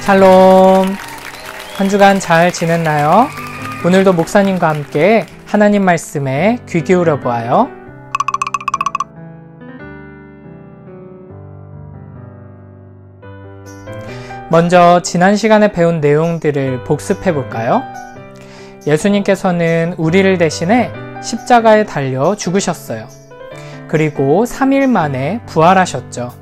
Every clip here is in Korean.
샬롬! 한 주간 잘 지냈나요? 오늘도 목사님과 함께 하나님 말씀에 귀 기울여 보아요. 먼저 지난 시간에 배운 내용들을 복습해 볼까요? 예수님께서는 우리를 대신해 십자가에 달려 죽으셨어요. 그리고 3일 만에 부활하셨죠.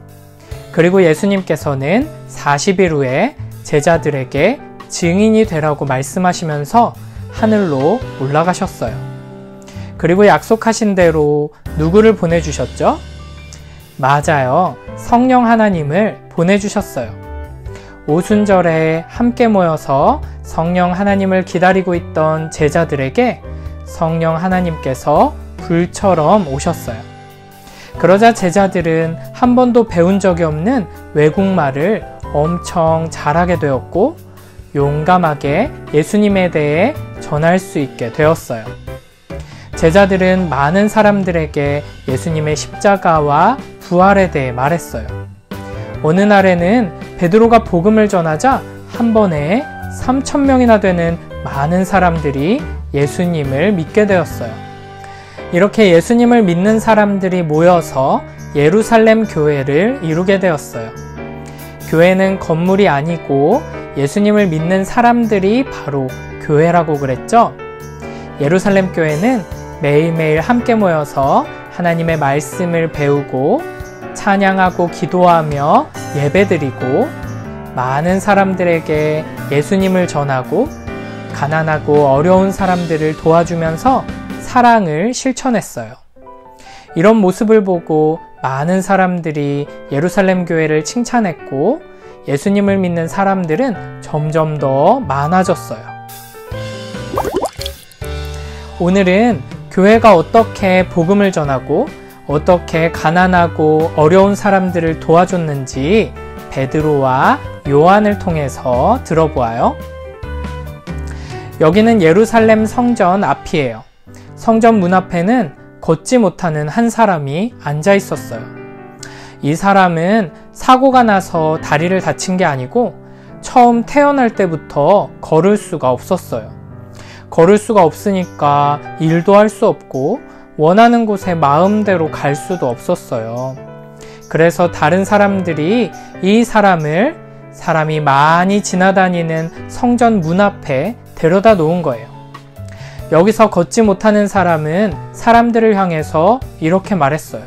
그리고 예수님께서는 40일 후에 제자들에게 증인이 되라고 말씀하시면서 하늘로 올라가셨어요. 그리고 약속하신 대로 누구를 보내주셨죠? 맞아요. 성령 하나님을 보내주셨어요. 오순절에 함께 모여서 성령 하나님을 기다리고 있던 제자들에게 성령 하나님께서 불처럼 오셨어요. 그러자 제자들은 한 번도 배운 적이 없는 외국말을 엄청 잘하게 되었고 용감하게 예수님에 대해 전할 수 있게 되었어요. 제자들은 많은 사람들에게 예수님의 십자가와 부활에 대해 말했어요. 어느 날에는 베드로가 복음을 전하자 한 번에 3,000명이나 되는 많은 사람들이 예수님을 믿게 되었어요. 이렇게 예수님을 믿는 사람들이 모여서 예루살렘 교회를 이루게 되었어요. 교회는 건물이 아니고 예수님을 믿는 사람들이 바로 교회라고 그랬죠? 예루살렘 교회는 매일매일 함께 모여서 하나님의 말씀을 배우고 찬양하고 기도하며 예배드리고 많은 사람들에게 예수님을 전하고 가난하고 어려운 사람들을 도와주면서 사랑을 실천했어요. 이런 모습을 보고 많은 사람들이 예루살렘 교회를 칭찬했고 예수님을 믿는 사람들은 점점 더 많아졌어요. 오늘은 교회가 어떻게 복음을 전하고 어떻게 가난하고 어려운 사람들을 도와줬는지 베드로와 요한을 통해서 들어보아요. 여기는 예루살렘 성전 앞이에요. 성전 문 앞에는 걷지 못하는 한 사람이 앉아 있었어요. 이 사람은 사고가 나서 다리를 다친 게 아니고 처음 태어날 때부터 걸을 수가 없었어요. 걸을 수가 없으니까 일도 할 수 없고 원하는 곳에 마음대로 갈 수도 없었어요. 그래서 다른 사람들이 이 사람이 많이 지나다니는 성전 문 앞에 데려다 놓은 거예요. 여기서 걷지 못하는 사람은 사람들을 향해서 이렇게 말했어요.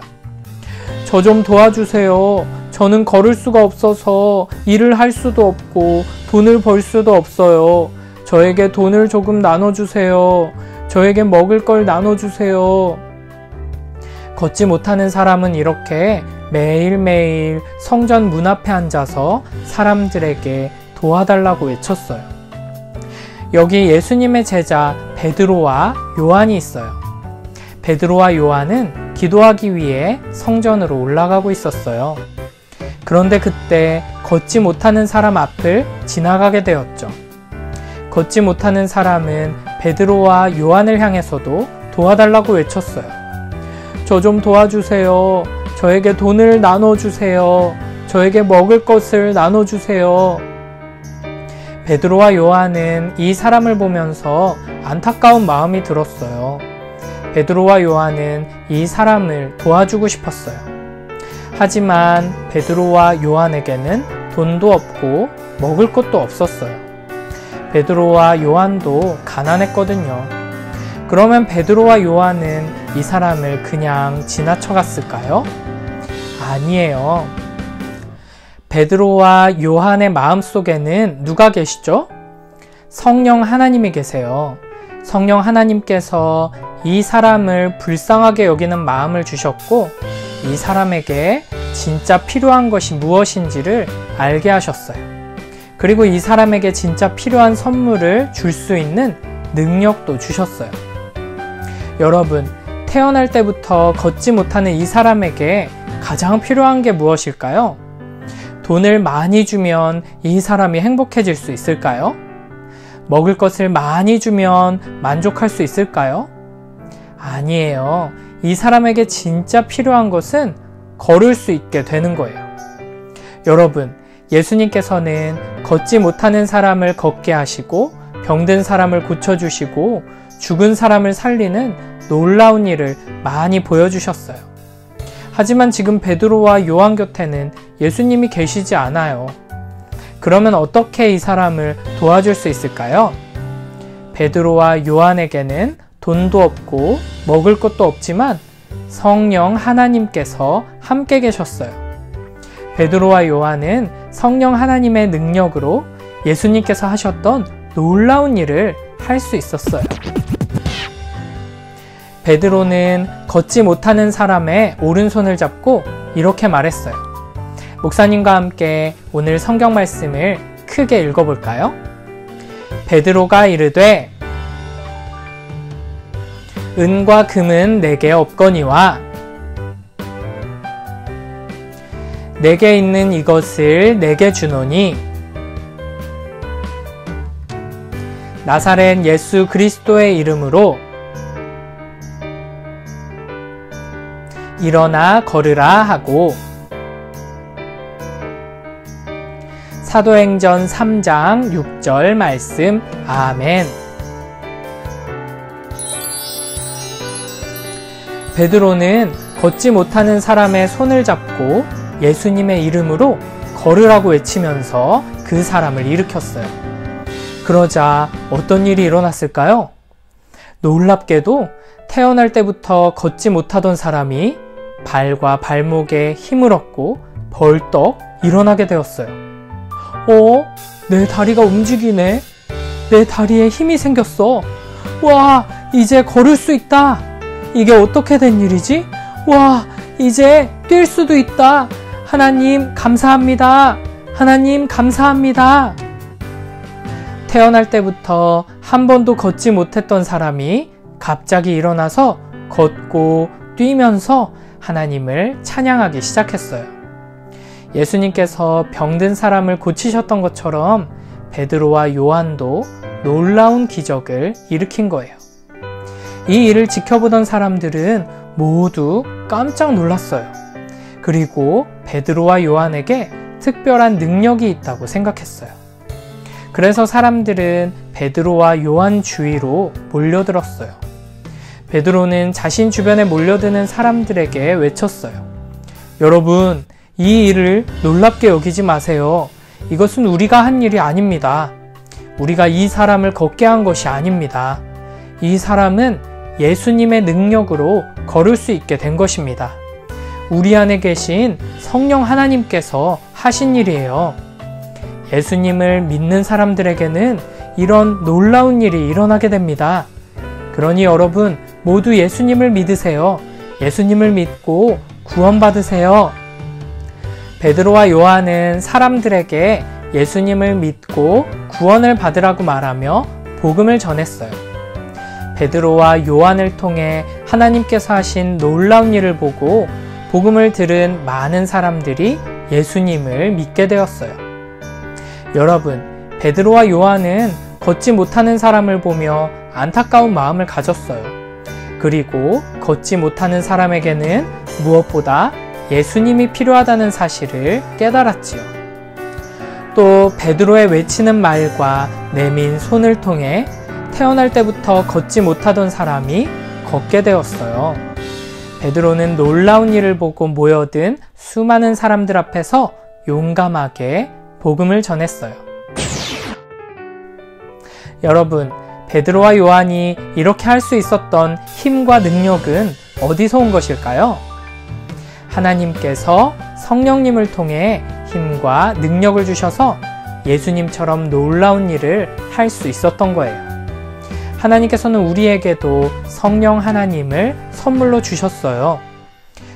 저 좀 도와주세요. 저는 걸을 수가 없어서 일을 할 수도 없고 돈을 벌 수도 없어요. 저에게 돈을 조금 나눠주세요. 저에게 먹을 걸 나눠주세요. 걷지 못하는 사람은 이렇게 매일매일 성전 문 앞에 앉아서 사람들에게 도와달라고 외쳤어요. 여기 예수님의 제자 베드로와 요한이 있어요. 베드로와 요한은 기도하기 위해 성전으로 올라가고 있었어요. 그런데 그때 걷지 못하는 사람 앞을 지나가게 되었죠. 걷지 못하는 사람은 베드로와 요한을 향해서도 도와달라고 외쳤어요. 저 좀 도와주세요. 저에게 돈을 나눠주세요. 저에게 먹을 것을 나눠주세요. 베드로와 요한은 이 사람을 보면서 안타까운 마음이 들었어요. 베드로와 요한은 이 사람을 도와주고 싶었어요. 하지만 베드로와 요한에게는 돈도 없고 먹을 것도 없었어요. 베드로와 요한도 가난했거든요. 그러면 베드로와 요한은 이 사람을 그냥 지나쳐갔을까요? 아니에요. 베드로와 요한의 마음속에는 누가 계시죠? 성령 하나님이 계세요. 성령 하나님께서 이 사람을 불쌍하게 여기는 마음을 주셨고 이 사람에게 진짜 필요한 것이 무엇인지를 알게 하셨어요. 그리고 이 사람에게 진짜 필요한 선물을 줄 수 있는 능력도 주셨어요. 여러분, 태어날 때부터 걷지 못하는 이 사람에게 가장 필요한 게 무엇일까요? 돈을 많이 주면 이 사람이 행복해질 수 있을까요? 먹을 것을 많이 주면 만족할 수 있을까요? 아니에요. 이 사람에게 진짜 필요한 것은 걸을 수 있게 되는 거예요. 여러분, 예수님께서는 걷지 못하는 사람을 걷게 하시고 병든 사람을 고쳐주시고 죽은 사람을 살리는 놀라운 일을 많이 보여주셨어요. 하지만 지금 베드로와 요한 곁에는 예수님이 계시지 않아요. 그러면 어떻게 이 사람을 도와줄 수 있을까요? 베드로와 요한에게는 돈도 없고 먹을 것도 없지만 성령 하나님께서 함께 계셨어요. 베드로와 요한은 성령 하나님의 능력으로 예수님께서 하셨던 놀라운 일을 할 수 있었어요. 베드로는 걷지 못하는 사람의 오른손을 잡고 이렇게 말했어요. 목사님과 함께 오늘 성경 말씀을 크게 읽어볼까요? 베드로가 이르되 은과 금은 내게 없거니와 내게 있는 이것을 내게 주노니 나사렛 예수 그리스도의 이름으로 일어나 걸으라 하고 사도행전 3장 6절 말씀. 아멘. 베드로는 걷지 못하는 사람의 손을 잡고 예수님의 이름으로 걸으라고 외치면서 그 사람을 일으켰어요. 그러자 어떤 일이 일어났을까요? 놀랍게도 태어날 때부터 걷지 못하던 사람이 발과 발목에 힘을 얻고 벌떡 일어나게 되었어요. 내 다리가 움직이네. 내 다리에 힘이 생겼어. 와, 이제 걸을 수 있다. 이게 어떻게 된 일이지? 와, 이제 뛸 수도 있다. 하나님 감사합니다. 하나님 감사합니다. 태어날 때부터 한 번도 걷지 못했던 사람이 갑자기 일어나서 걷고 뛰면서 하나님을 찬양하기 시작했어요. 예수님께서 병든 사람을 고치셨던 것처럼 베드로와 요한도 놀라운 기적을 일으킨 거예요. 이 일을 지켜보던 사람들은 모두 깜짝 놀랐어요. 그리고 베드로와 요한에게 특별한 능력이 있다고 생각했어요. 그래서 사람들은 베드로와 요한 주위로 몰려들었어요. 베드로는 자신 주변에 몰려드는 사람들에게 외쳤어요. 여러분, 이 일을 놀랍게 여기지 마세요. 이것은 우리가 한 일이 아닙니다. 우리가 이 사람을 걷게 한 것이 아닙니다. 이 사람은 예수님의 능력으로 걸을 수 있게 된 것입니다. 우리 안에 계신 성령 하나님께서 하신 일이에요. 예수님을 믿는 사람들에게는 이런 놀라운 일이 일어나게 됩니다. 그러니 여러분 모두 예수님을 믿으세요. 예수님을 믿고 구원받으세요. 베드로와 요한은 사람들에게 예수님을 믿고 구원을 받으라고 말하며 복음을 전했어요. 베드로와 요한을 통해 하나님께서 하신 놀라운 일을 보고 복음을 들은 많은 사람들이 예수님을 믿게 되었어요. 여러분, 베드로와 요한은 걷지 못하는 사람을 보며 안타까운 마음을 가졌어요. 그리고 걷지 못하는 사람에게는 무엇보다 예수님이 필요하다는 사실을 깨달았지요. 또 베드로의 외치는 말과 내민 손을 통해 태어날 때부터 걷지 못하던 사람이 걷게 되었어요. 베드로는 놀라운 일을 보고 모여든 수많은 사람들 앞에서 용감하게 복음을 전했어요. 여러분, 베드로와 요한이 이렇게 할 수 있었던 힘과 능력은 어디서 온 것일까요? 하나님께서 성령님을 통해 힘과 능력을 주셔서 예수님처럼 놀라운 일을 할 수 있었던 거예요. 하나님께서는 우리에게도 성령 하나님을 선물로 주셨어요.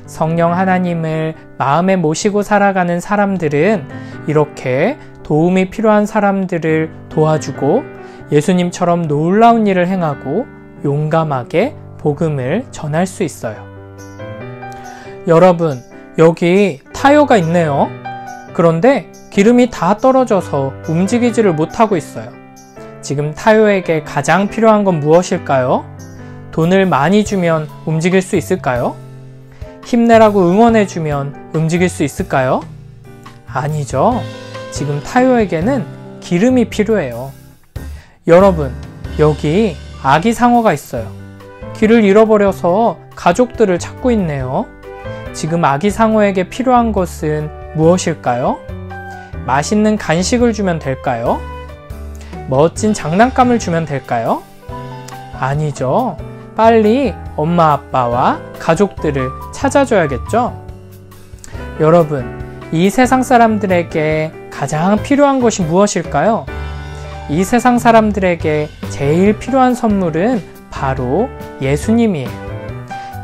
성령 하나님을 마음에 모시고 살아가는 사람들은 이렇게 도움이 필요한 사람들을 도와주고 예수님처럼 놀라운 일을 행하고 용감하게 복음을 전할 수 있어요. 여러분, 여기 타이어가 있네요. 그런데 기름이 다 떨어져서 움직이지를 못하고 있어요. 지금 타이어에게 가장 필요한 건 무엇일까요? 돈을 많이 주면 움직일 수 있을까요? 힘내라고 응원해주면 움직일 수 있을까요? 아니죠. 지금 타요에게는 기름이 필요해요. 여러분, 여기 아기 상어가 있어요. 길을 잃어버려서 가족들을 찾고 있네요. 지금 아기 상어에게 필요한 것은 무엇일까요? 맛있는 간식을 주면 될까요? 멋진 장난감을 주면 될까요? 아니죠. 빨리 엄마 아빠와 가족들을 찾아줘야겠죠? 여러분, 이 세상 사람들에게 가장 필요한 것이 무엇일까요? 이 세상 사람들에게 제일 필요한 선물은 바로 예수님이에요.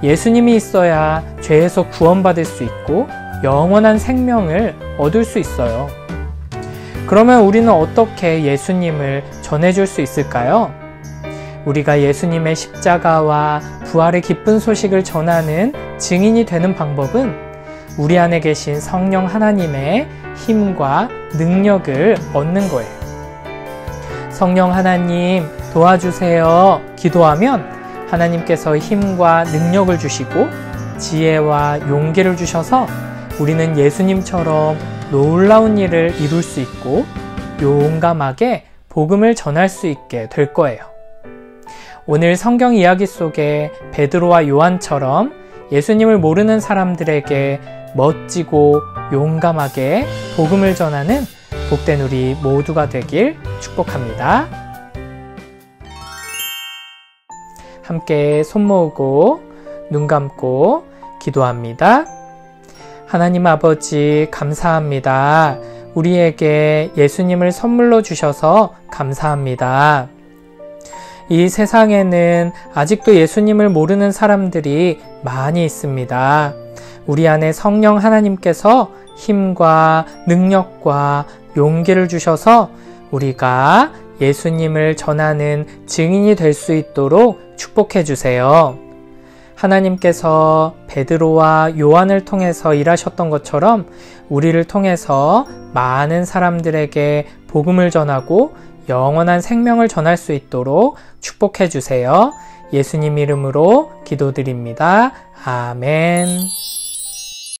예수님이 있어야 죄에서 구원받을 수 있고 영원한 생명을 얻을 수 있어요. 그러면 우리는 어떻게 예수님을 전해줄 수 있을까요? 우리가 예수님의 십자가와 부활의 기쁜 소식을 전하는 증인이 되는 방법은 우리 안에 계신 성령 하나님의 힘과 능력을 얻는 거예요. 성령 하나님 도와주세요 기도하면 하나님께서 힘과 능력을 주시고 지혜와 용기를 주셔서 우리는 예수님처럼 놀라운 일을 이룰 수 있고 용감하게 복음을 전할 수 있게 될 거예요. 오늘 성경 이야기 속에 베드로와 요한처럼 예수님을 모르는 사람들에게 멋지고 용감하게 복음을 전하는 복된 우리 모두가 되길 축복합니다. 함께 손 모으고 눈 감고 기도합니다. 하나님 아버지 감사합니다. 우리에게 예수님을 선물로 주셔서 감사합니다. 이 세상에는 아직도 예수님을 모르는 사람들이 많이 있습니다. 우리 안에 성령 하나님께서 힘과 능력과 용기를 주셔서 우리가 예수님을 전하는 증인이 될 수 있도록 축복해 주세요. 하나님께서 베드로와 요한을 통해서 일하셨던 것처럼 우리를 통해서 많은 사람들에게 복음을 전하고 영원한 생명을 전할 수 있도록 축복해 주세요. 예수님 이름으로 기도드립니다. 아멘.